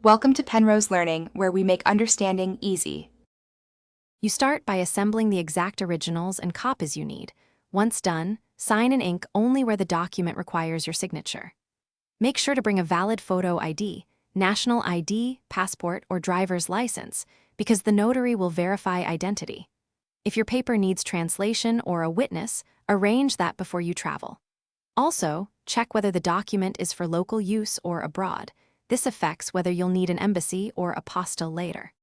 Welcome to Penrose Learning, where we make understanding easy. You start by assembling the exact originals and copies you need. Once done, sign and ink only where the document requires your signature. Make sure to bring a valid photo ID, national ID, passport, or driver's license, because the notary will verify identity. If your paper needs translation or a witness, arrange that before you travel. Also, check whether the document is for local use or abroad. This affects whether you'll need an embassy or apostille later.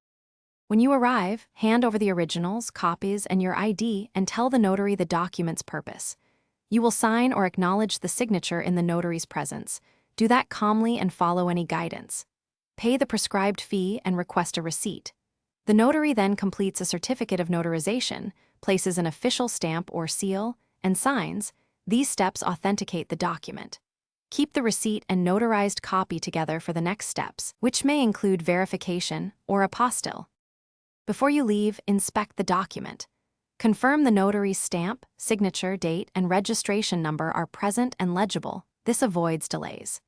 When you arrive, hand over the originals, copies, and your ID and tell the notary the document's purpose. You will sign or acknowledge the signature in the notary's presence. Do that calmly and follow any guidance. Pay the prescribed fee and request a receipt. The notary then completes a certificate of notarization, places an official stamp or seal, and signs. These steps authenticate the document. Keep the receipt and notarized copy together for the next steps, which may include verification or apostille. Before you leave, inspect the document. Confirm the notary's stamp, signature, date, and registration number are present and legible. This avoids delays.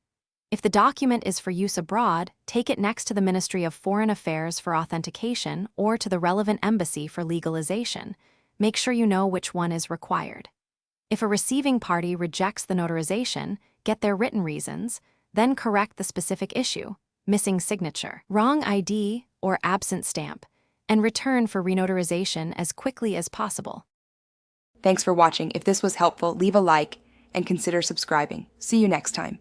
If the document is for use abroad, take it next to the Ministry of Foreign Affairs for authentication or to the relevant embassy for legalization. Make sure you know which one is required. If a receiving party rejects the notarization, get their written reasons, then correct the specific issue, missing signature, wrong ID, or absent stamp, and return for renotarization as quickly as possible. Thanks for watching. If this was helpful, leave a like and consider subscribing. See you next time.